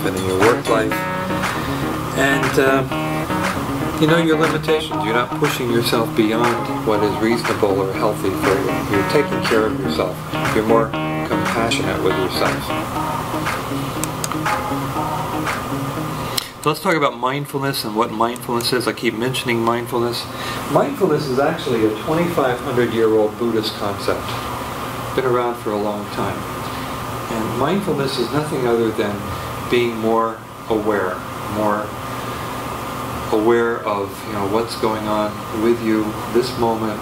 and in your work life. And you know your limitations. You're not pushing yourself beyond what is reasonable or healthy for you. You're taking care of yourself. You're more compassionate with yourself. So let's talk about mindfulness and what mindfulness is. I keep mentioning mindfulness. Mindfulness is actually a 2,500-year-old Buddhist concept. Been around for a long time. And mindfulness is nothing other than being more aware of what's going on with you this moment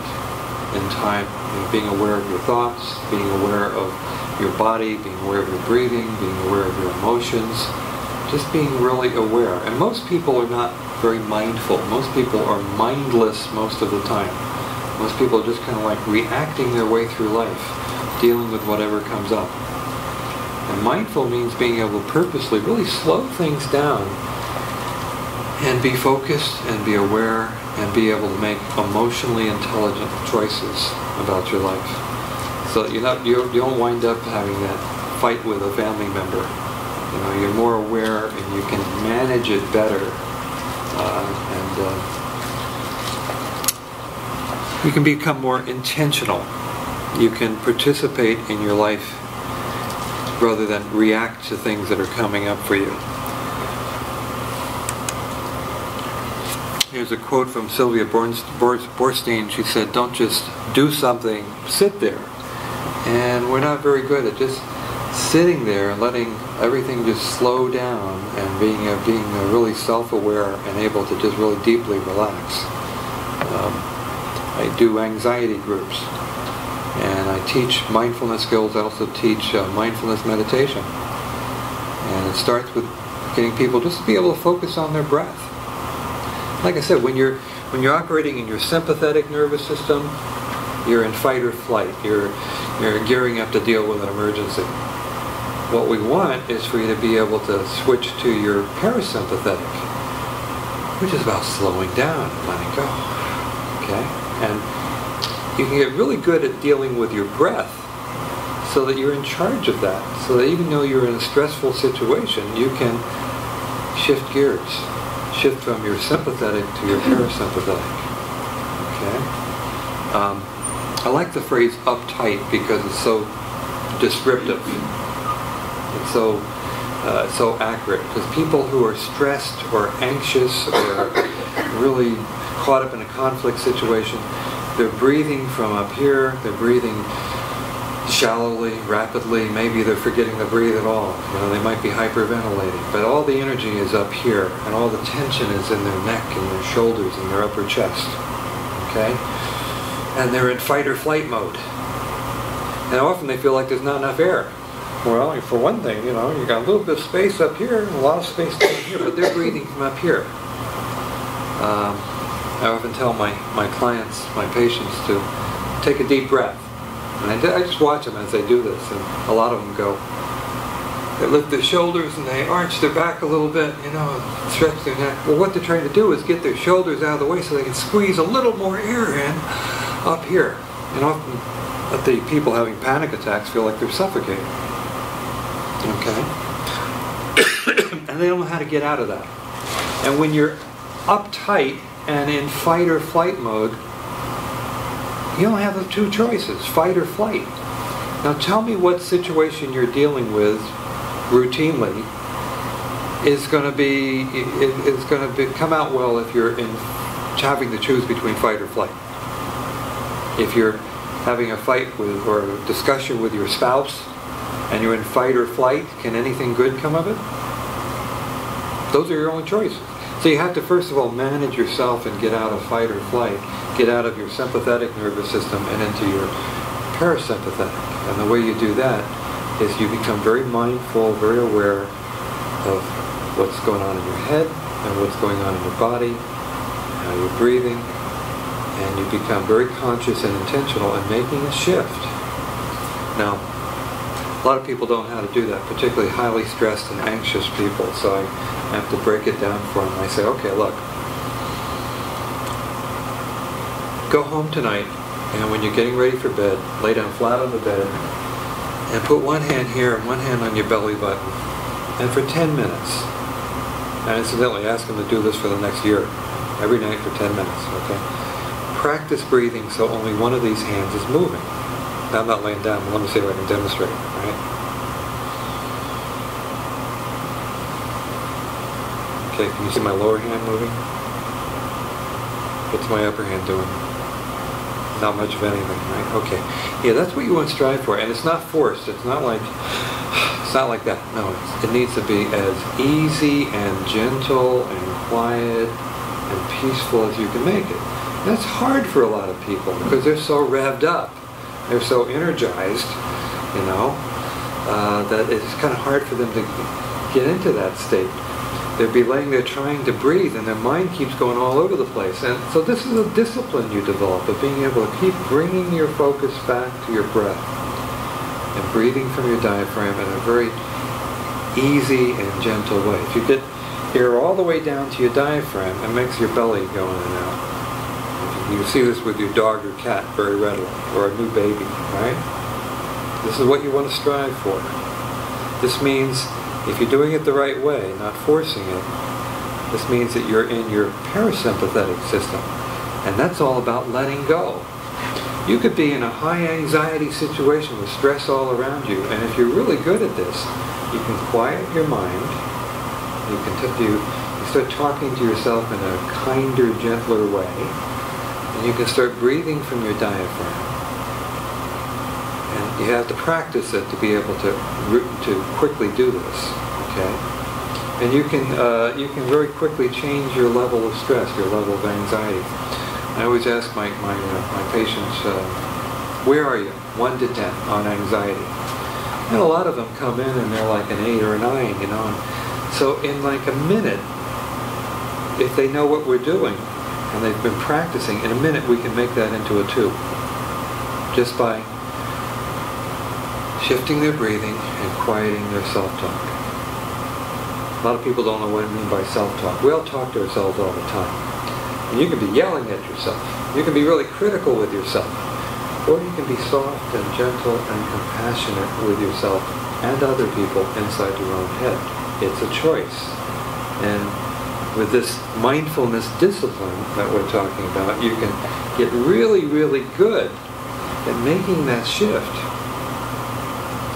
in time, being aware of your thoughts, being aware of your body, being aware of your breathing, being aware of your emotions, just being really aware. And most people are not very mindful. Most people are mindless most of the time. Most people are just kind of like reacting their way through life, dealing with whatever comes up. And mindful means being able to purposely really slow things down and be focused and be aware and be able to make emotionally intelligent choices about your life. So that you don't wind up having that fight with a family member. You're more aware and you can manage it better. You can become more intentional. You can participate in your life rather than react to things that are coming up for you. Here's a quote from Sylvia Boorstein. She said, "Don't just do something, sit there." And we're not very good at just sitting there and letting everything just slow down and being really self-aware and able to just really deeply relax. I do anxiety groups, and I teach mindfulness skills. I also teach mindfulness meditation, and it starts with getting people just to be able to focus on their breath. Like I said, when you're operating in your sympathetic nervous system, you're in fight or flight. You're gearing up to deal with an emergency. What we want is for you to be able to switch to your parasympathetic, which is about slowing down and letting go. Okay? And you can get really good at dealing with your breath so that you're in charge of that. So that even though you're in a stressful situation, you can shift gears. Shift from your sympathetic to your parasympathetic. Okay? I like the phrase uptight because it's so descriptive. It's so accurate. Because people who are stressed or anxious or really caught up in a conflict situation, they're breathing from up here, they're breathing shallowly, rapidly, maybe they're forgetting to breathe at all. They might be hyperventilating, but all the energy is up here, and all the tension is in their neck and their shoulders and their upper chest. Okay? And they're in fight or flight mode. And often they feel like there's not enough air. Well, for one thing, you got a little bit of space up here and a lot of space down here, but they're breathing from up here. I often tell my clients, my patients, to take a deep breath. And I just watch them as they do this, and a lot of them go, they lift their shoulders and they arch their back a little bit, stretch their neck. Well, what they're trying to do is get their shoulders out of the way so they can squeeze a little more air in up here. And often the people having panic attacks feel like they're suffocating. Okay? And they don't know how to get out of that. And when you're uptight and in fight or flight mode, you don't have the two choices, fight or flight. Now tell me what situation you're dealing with routinely is going to come out well if you're having to choose between fight or flight. If you're having a fight with or a discussion with your spouse and you're in fight or flight, can anything good come of it? Those are your only choices. So you have to first of all manage yourself and get out of fight or flight, get out of your sympathetic nervous system and into your parasympathetic. And the way you do that is you become very mindful, very aware of what's going on in your head and what's going on in your body, how you're breathing, and you become very conscious and intentional in making a shift. Now, a lot of people don't know how to do that, particularly highly stressed and anxious people, so I have to break it down for them. I say, okay, look, go home tonight, and when you're getting ready for bed, lay down flat on the bed, and put one hand here and one hand on your belly button. and for 10 minutes. And incidentally, ask them to do this for the next year, every night for 10 minutes, okay? Practice breathing so only one of these hands is moving. Now, I'm not laying down, but let me see if I can demonstrate, right? Okay, can you see my lower hand moving? What's my upper hand doing? Not much of anything, right? Okay. Yeah, that's what you want to strive for, and it's not forced. It's not like that. No, it needs to be as easy and gentle and quiet and peaceful as you can make it. That's hard for a lot of people because they're so revved up, they're so energized, you know, that it's kind of hard for them to get into that state. They'll be laying there trying to breathe and their mind keeps going all over the place. And so this is a discipline you develop of being able to keep bringing your focus back to your breath and breathing from your diaphragm in a very easy and gentle way. If you get air all the way down to your diaphragm, it makes your belly go in and out. You see this with your dog or cat very readily, or a new baby, right? This is what you want to strive for. This means if you're doing it the right way, not forcing it, this means that you're in your parasympathetic system. And that's all about letting go. You could be in a high anxiety situation with stress all around you, and if you're really good at this, you can quiet your mind. You start talking to yourself in a kinder, gentler way, and you can start breathing from your diaphragm. And you have to practice it to be able to quickly do this. Okay, and you can very quickly change your level of stress, your level of anxiety. I always ask my patients, where are you, 1 to 10 on anxiety? And a lot of them come in and they're like an 8 or a 9, you know. So in like a minute, if they know what we're doing and they've been practicing, in a minute we can make that into a 2, just by shifting their breathing and quieting their self-talk. A lot of people don't know what I mean by self-talk. We all talk to ourselves all the time. And you can be yelling at yourself. You can be really critical with yourself. Or you can be soft and gentle and compassionate with yourself and other people inside your own head. It's a choice. And with this mindfulness discipline that we're talking about, you can get really, really good at making that shift.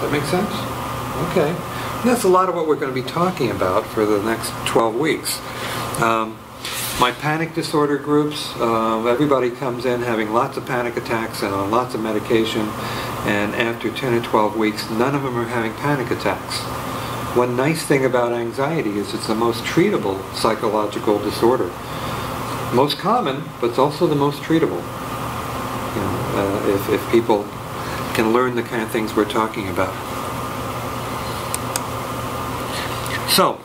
Does that make sense? Okay. And that's a lot of what we're going to be talking about for the next 12 weeks. My panic disorder groups, everybody comes in having lots of panic attacks and on lots of medication, and after 10 or 12 weeks, none of them are having panic attacks. One nice thing about anxiety is it's the most treatable psychological disorder. Most common, but it's also the most treatable. You know, if people can learn the kind of things we're talking about. So,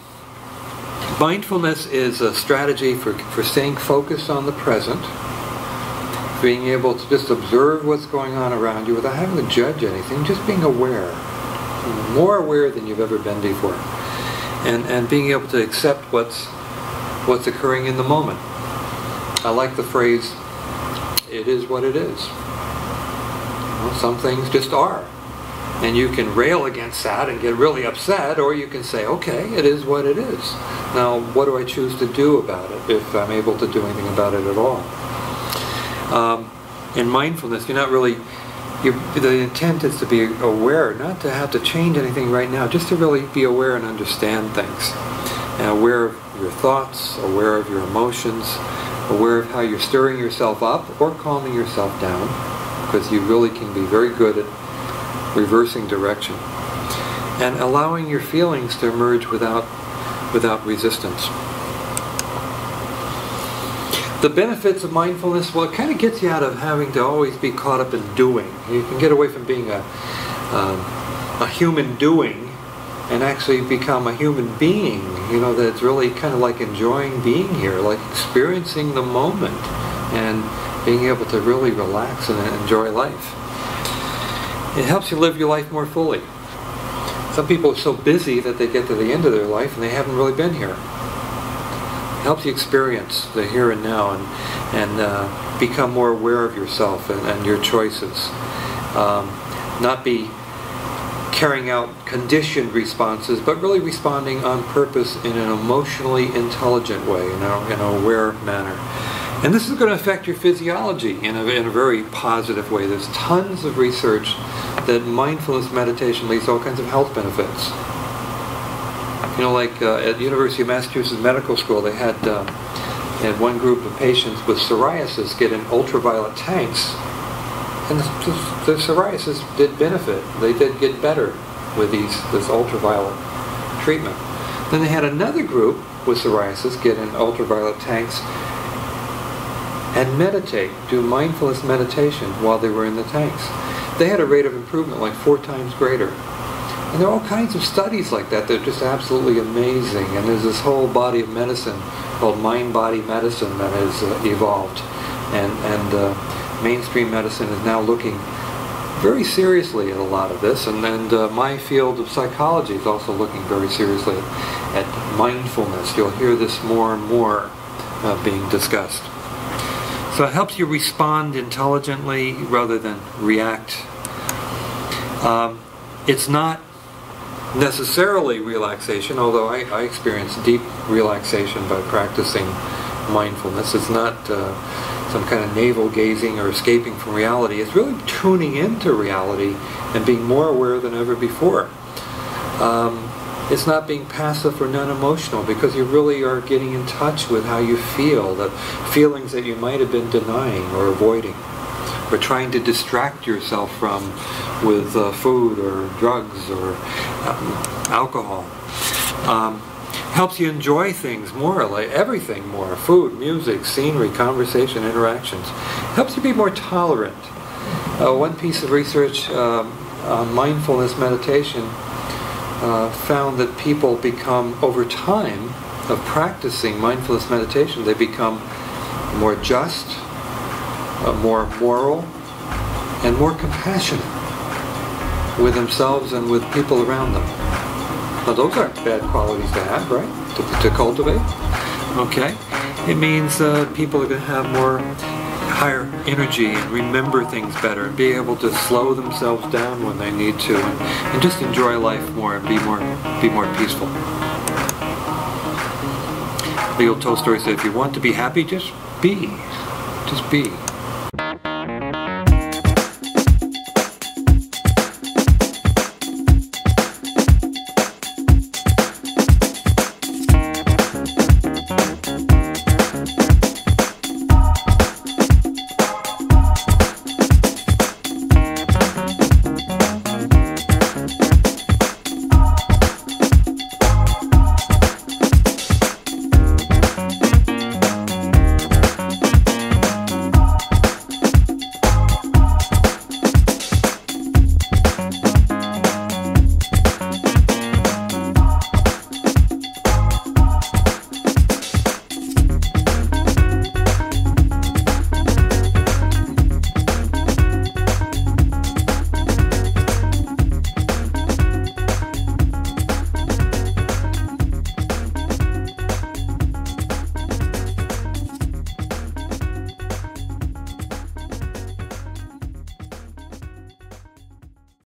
mindfulness is a strategy for staying focused on the present, being able to just observe what's going on around you without having to judge anything, just being aware, more aware than you've ever been before, and being able to accept what's occurring in the moment. I like the phrase, it is what it is. Well, some things just are. And you can rail against that and get really upset, or you can say, okay, it is what it is. Now, what do I choose to do about it, if I'm able to do anything about it at all? In mindfulness, you're not really, the intent is to be aware, not to have to change anything right now, just to really be aware and understand things. And aware of your thoughts, aware of your emotions, aware of how you're stirring yourself up or calming yourself down, because you really can be very good at reversing direction, and allowing your feelings to emerge without resistance. The benefits of mindfulness, well, it kind of gets you out of having to always be caught up in doing. You can get away from being a human doing and actually become a human being, you know, that's really kind of like enjoying being here, like experiencing the moment and being able to really relax and enjoy life. It helps you live your life more fully. Some people are so busy that they get to the end of their life and they haven't really been here. It helps you experience the here and now and become more aware of yourself and your choices. Not be carrying out conditioned responses, but really responding on purpose in an emotionally intelligent way, in an aware manner. And this is going to affect your physiology in a very positive way. There's tons of research that mindfulness meditation leads to all kinds of health benefits. You know, like at the University of Massachusetts Medical School, they had one group of patients with psoriasis get in ultraviolet tanks, and the psoriasis did benefit. They did get better with this ultraviolet treatment. Then they had another group with psoriasis get in ultraviolet tanks and meditate, do mindfulness meditation while they were in the tanks. They had a rate of improvement like 4 times greater. And there are all kinds of studies like that that are just absolutely amazing. And there's this whole body of medicine called mind-body medicine that has evolved. And mainstream medicine is now looking very seriously at a lot of this. And my field of psychology is also looking very seriously at mindfulness. You'll hear this more and more being discussed. So it helps you respond intelligently rather than react. It's not necessarily relaxation, although I experience deep relaxation by practicing mindfulness. It's not some kind of navel gazing or escaping from reality. It's really tuning into reality and being more aware than ever before. It's not being passive or non-emotional, because you really are getting in touch with how you feel, the feelings that you might have been denying or avoiding, or trying to distract yourself from with food or drugs or alcohol. Helps you enjoy things more, like everything more, food, music, scenery, conversation, interactions. Helps you be more tolerant. One piece of research on mindfulness meditation found that people become, over time of practicing mindfulness meditation, they become more just, more moral, and more compassionate with themselves and with people around them. Now those aren't bad qualities to have, right? To cultivate. Okay? It means people are going to have more higher energy and remember things better and be able to slow themselves down when they need to and just enjoy life more and be more peaceful. The old Tolstoy said, if you want to be happy, just be. Just be.